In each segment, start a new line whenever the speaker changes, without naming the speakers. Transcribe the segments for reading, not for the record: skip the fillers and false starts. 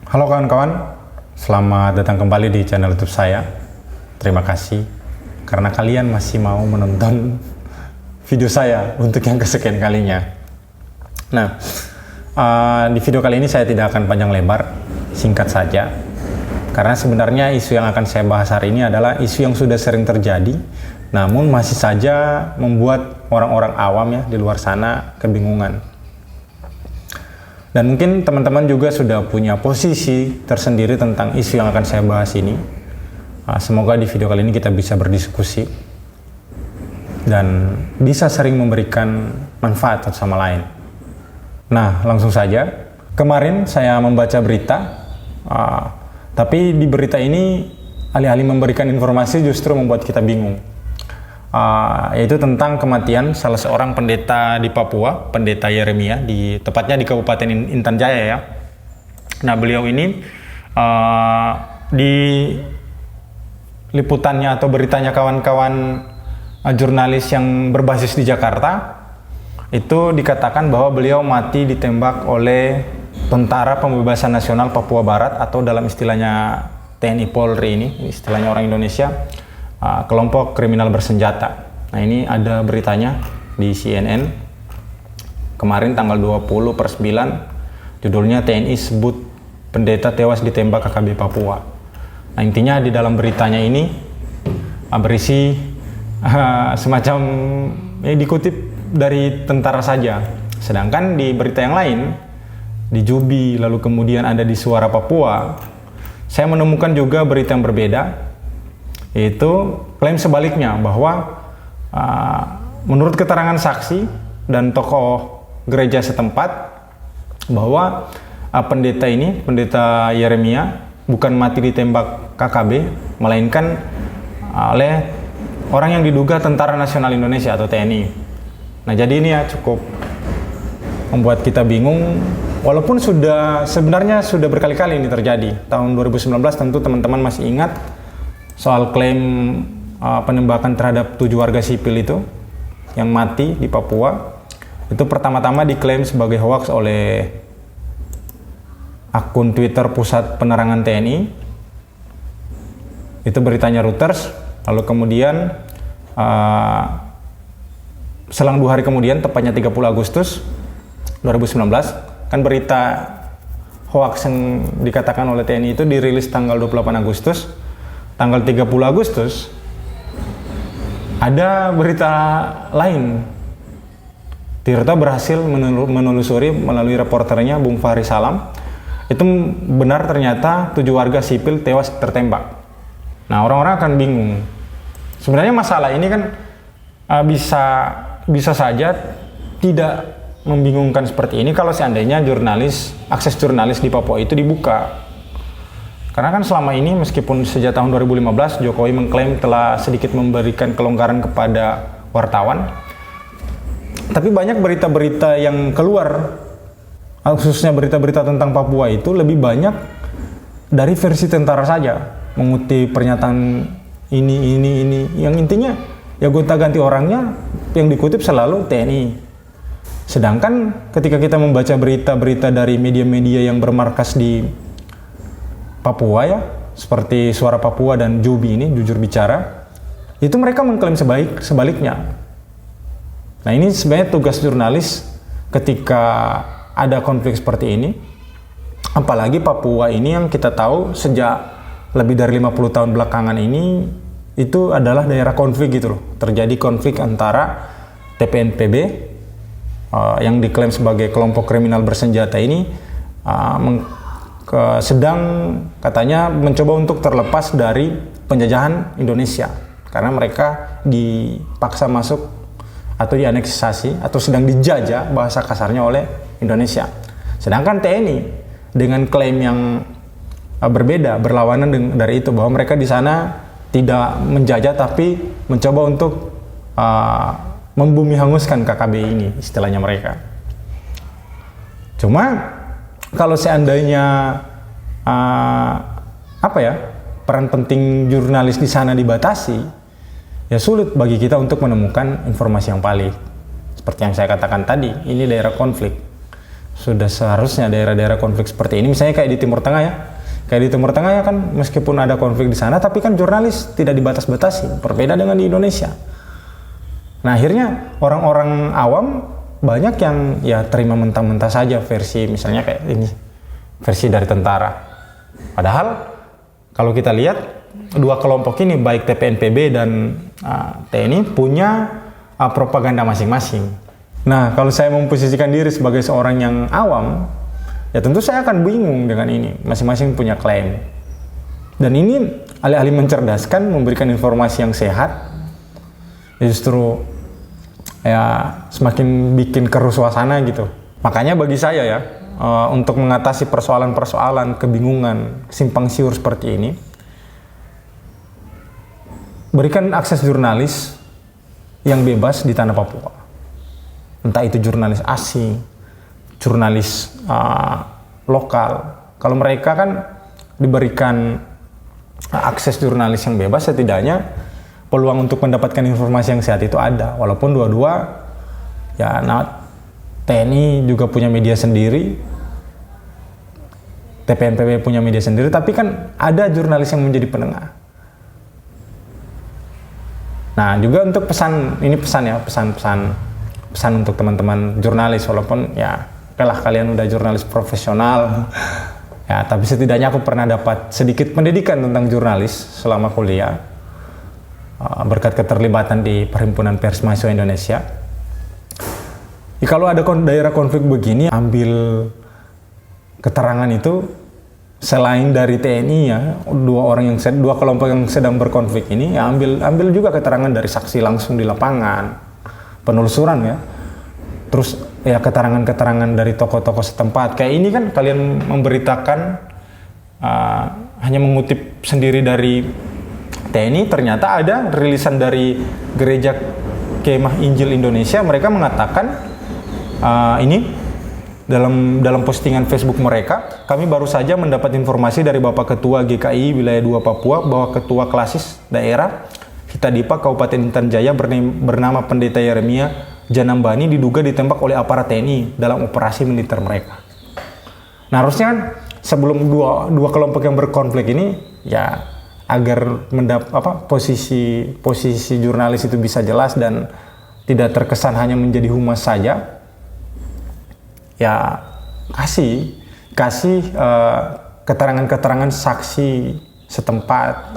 Halo kawan-kawan, selamat datang kembali di channel YouTube saya. Terima kasih karena kalian masih mau menonton video saya untuk yang kesekian kalinya. Nah, di video kali ini saya tidak akan panjang lebar, singkat saja. Karena sebenarnya isu yang akan saya bahas hari ini adalah isu yang sudah sering terjadi, namun masih saja membuat orang-orang awam ya di luar sana kebingungan. Dan mungkin teman-teman juga sudah punya posisi tersendiri tentang isu yang akan saya bahas ini. Semoga di video kali ini kita bisa berdiskusi dan bisa sering memberikan manfaat satu sama lain. Nah, langsung saja. Kemarin saya membaca berita, tapi di berita ini alih-alih memberikan informasi justru membuat kita bingung. Yaitu tentang kematian salah seorang pendeta di Papua, pendeta Yeremia, tepatnya di Kabupaten Intan Jaya ya. Nah, beliau ini di liputannya atau beritanya kawan-kawan jurnalis yang berbasis di Jakarta, itu dikatakan bahwa beliau mati ditembak oleh Tentara Pembebasan Nasional Papua Barat atau dalam istilahnya TNI Polri ini, istilahnya orang Indonesia, kelompok kriminal bersenjata. Nah, ini ada beritanya di CNN kemarin tanggal 20/9, judulnya TNI sebut pendeta tewas ditembak KKB Papua. Nah, intinya di dalam beritanya ini berisi semacam dikutip dari tentara saja. Sedangkan di berita yang lain di Jubi, lalu kemudian ada di Suara Papua, saya menemukan juga berita yang berbeda, yaitu klaim sebaliknya bahwa menurut keterangan saksi dan tokoh gereja setempat bahwa pendeta Yeremia bukan mati ditembak KKB, melainkan oleh orang yang diduga Tentara Nasional Indonesia atau TNI. Nah, jadi ini ya cukup membuat kita bingung, walaupun sebenarnya sudah berkali-kali ini terjadi. Tahun 2019 tentu teman-teman masih ingat soal klaim penembakan terhadap 7 warga sipil itu yang mati di Papua. Itu pertama-tama diklaim sebagai hoaks oleh akun Twitter Pusat Penerangan TNI. Itu beritanya Reuters. Lalu kemudian selang 2 hari kemudian, tepatnya 30 Agustus 2019, kan berita hoaks yang dikatakan oleh TNI itu dirilis tanggal 28 Agustus. Tanggal 30 Agustus ada berita lain. Tirta berhasil menelusuri melalui reporternya Bung Fahri Salam. Itu benar, ternyata 7 warga sipil tewas tertembak. Nah, orang-orang akan bingung. Sebenarnya masalah ini kan bisa saja tidak membingungkan seperti ini kalau seandainya akses jurnalis di Papua itu dibuka. Karena kan selama ini meskipun sejak tahun 2015 Jokowi mengklaim telah sedikit memberikan kelonggaran kepada wartawan, tapi banyak berita-berita yang keluar, khususnya berita-berita tentang Papua itu lebih banyak dari versi tentara saja, mengutip pernyataan ini, yang intinya ya gonta-ganti orangnya, yang dikutip selalu TNI. Sedangkan ketika kita membaca berita-berita dari media-media yang bermarkas di Papua ya, seperti Suara Papua dan Jubi ini, Jujur Bicara, itu mereka mengklaim sebaliknya. Nah, ini sebenarnya tugas jurnalis ketika ada konflik seperti ini, apalagi Papua ini yang kita tahu sejak lebih dari 50 tahun belakangan ini itu adalah daerah konflik gitu loh. Terjadi konflik antara TPNPB yang diklaim sebagai kelompok kriminal bersenjata ini sedang katanya mencoba untuk terlepas dari penjajahan Indonesia karena mereka dipaksa masuk atau dianeksasi atau sedang dijajah bahasa kasarnya oleh Indonesia. Sedangkan TNI dengan klaim yang berbeda, berlawanan dari itu, bahwa mereka di sana tidak menjajah tapi mencoba untuk membumi hanguskan KKB ini, istilahnya mereka. Cuma kalau seandainya peran penting jurnalis di sana dibatasi, ya sulit bagi kita untuk menemukan informasi yang valid. Seperti yang saya katakan tadi, ini daerah konflik. Sudah seharusnya daerah-daerah konflik seperti ini, misalnya kayak di Timur Tengah ya. Kayak di Timur Tengah ya kan, meskipun ada konflik di sana, tapi kan jurnalis tidak dibatas-batasi, berbeda dengan di Indonesia. Nah akhirnya orang-orang awam banyak yang ya terima mentah-mentah saja versi misalnya kayak ini, versi dari tentara. Padahal kalau kita lihat dua kelompok ini baik TPNPB dan TNI punya propaganda masing-masing. Nah kalau saya memposisikan diri sebagai seorang yang awam, ya tentu saya akan bingung dengan ini. Masing-masing punya klaim. Dan ini alih-alih mencerdaskan, memberikan informasi yang sehat, justru ya semakin bikin keruh suasana gitu. Makanya bagi saya ya, untuk mengatasi persoalan-persoalan, kebingungan, simpang siur seperti ini, berikan akses jurnalis yang bebas di tanah Papua. Entah itu jurnalis asing, jurnalis lokal. Kalau mereka kan diberikan akses jurnalis yang bebas, setidaknya peluang untuk mendapatkan informasi yang sehat itu ada. Walaupun dua-dua ya TNI juga punya media sendiri, TPNPB punya media sendiri, tapi kan ada jurnalis yang menjadi penengah. Nah juga untuk pesan untuk teman-teman jurnalis, walaupun ya oke lah kalian udah jurnalis profesional ya, tapi setidaknya aku pernah dapat sedikit pendidikan tentang jurnalis selama kuliah berkat keterlibatan di Perhimpunan Pers Mahasiswa Indonesia. Ya, kalau ada daerah konflik begini, ambil keterangan itu selain dari TNI ya, dua kelompok yang sedang berkonflik ini, ya ambil juga keterangan dari saksi langsung di lapangan, penelusuran ya. Terus ya keterangan-keterangan dari tokoh-tokoh setempat. Kayak ini kan kalian memberitakan hanya mengutip sendiri dari TNI, ternyata ada rilisan dari Gereja Kemah Injil Indonesia. Mereka mengatakan ini dalam postingan Facebook mereka, kami baru saja mendapat informasi dari Bapak Ketua GKI Wilayah 2 Papua bahwa Ketua Klasis Daerah Hitadipa Kabupaten Intan Jaya bernama Pendeta Yeremia Janambani diduga ditembak oleh aparat TNI dalam operasi militer mereka. Nah harusnya kan sebelum dua kelompok yang berkonflik ini ya agar posisi jurnalis itu bisa jelas dan tidak terkesan hanya menjadi humas saja, ya kasih keterangan-keterangan saksi setempat,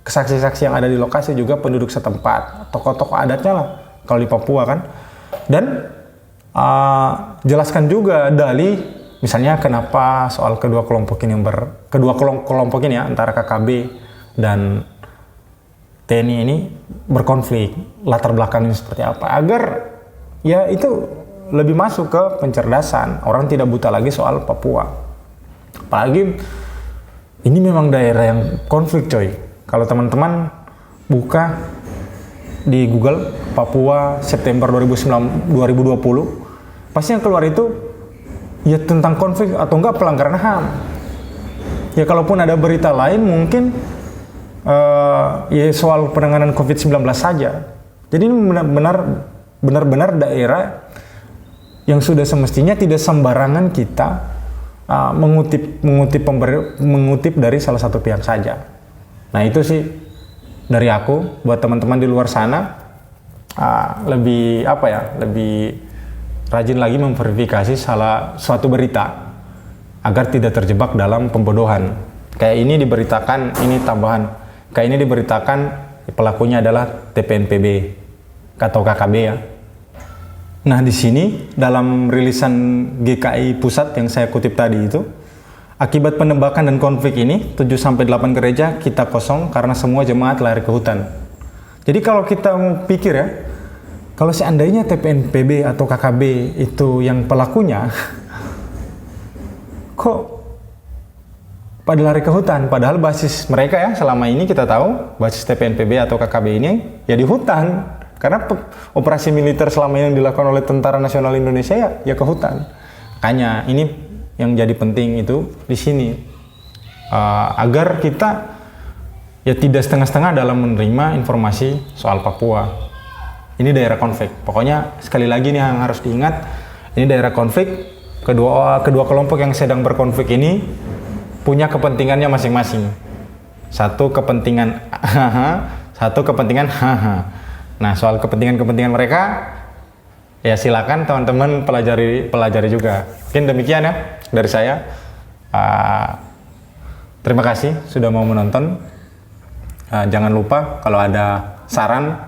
saksi-saksi yang ada di lokasi, juga penduduk setempat, tokoh-tokoh adatnya lah kalau di Papua kan, dan jelaskan juga dalih. Misalnya kenapa soal kedua kelompok ini ya, antara KKB dan TNI ini berkonflik, latar belakangnya seperti apa, agar ya itu lebih masuk ke pencerdasan, orang tidak buta lagi soal Papua. Apalagi ini memang daerah yang konflik coy. Kalau teman-teman buka di Google Papua September 2020, pasti yang keluar itu ya tentang konflik atau enggak pelanggaran HAM. Ya kalaupun ada berita lain mungkin ya soal penanganan COVID-19 saja. Jadi ini benar-benar daerah yang sudah semestinya tidak sembarangan kita mengutip dari salah satu pihak saja. Nah itu sih dari aku, buat teman-teman di luar sana lebih rajin lagi memverifikasi suatu berita agar tidak terjebak dalam pembodohan. Kayak ini diberitakan, ini tambahan. Kayak ini diberitakan pelakunya adalah TPNPB atau KKB ya. Nah di sini dalam rilisan GKI Pusat yang saya kutip tadi itu, akibat penembakan dan konflik ini 7-8 gereja kita kosong karena semua jemaat lari ke hutan. Jadi kalau kita mau pikir ya, kalau seandainya TPNPB atau KKB itu yang pelakunya, kok pada lari ke hutan? Padahal basis mereka ya selama ini kita tahu basis TPNPB atau KKB ini ya di hutan. Karena operasi militer selama ini yang dilakukan oleh Tentara Nasional Indonesia ya ke hutan. Makanya ini yang jadi penting itu di sini agar kita ya tidak setengah-setengah dalam menerima informasi soal Papua. Ini daerah konflik. Pokoknya sekali lagi nih yang harus diingat, Ini daerah konflik. Kedua kelompok yang sedang berkonflik ini punya kepentingannya masing-masing. Satu kepentingan satu kepentingan Nah, soal kepentingan mereka ya silakan teman-teman pelajari juga. Mungkin demikian ya dari saya. Terima kasih sudah mau menonton. Jangan lupa kalau ada saran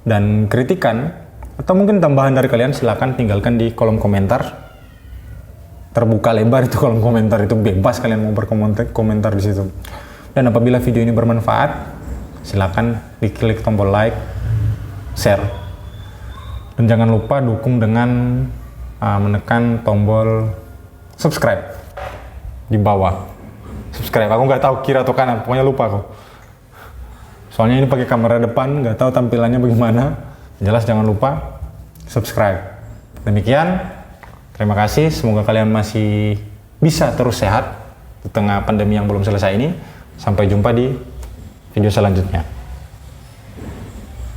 dan kritikan atau mungkin tambahan dari kalian, silakan tinggalkan di kolom komentar. Terbuka lebar itu kolom komentar, itu bebas kalian mau berkomentar di situ. Dan apabila video ini bermanfaat, silakan diklik tombol like, share, dan jangan lupa dukung dengan menekan tombol subscribe di bawah. Subscribe, aku nggak tahu kiri atau kanan, pokoknya lupa aku. Soalnya ini pakai kamera depan, nggak tahu tampilannya bagaimana. Jelas jangan lupa subscribe. Demikian, terima kasih. Semoga kalian masih bisa terus sehat di tengah pandemi yang belum selesai ini. Sampai jumpa di video selanjutnya.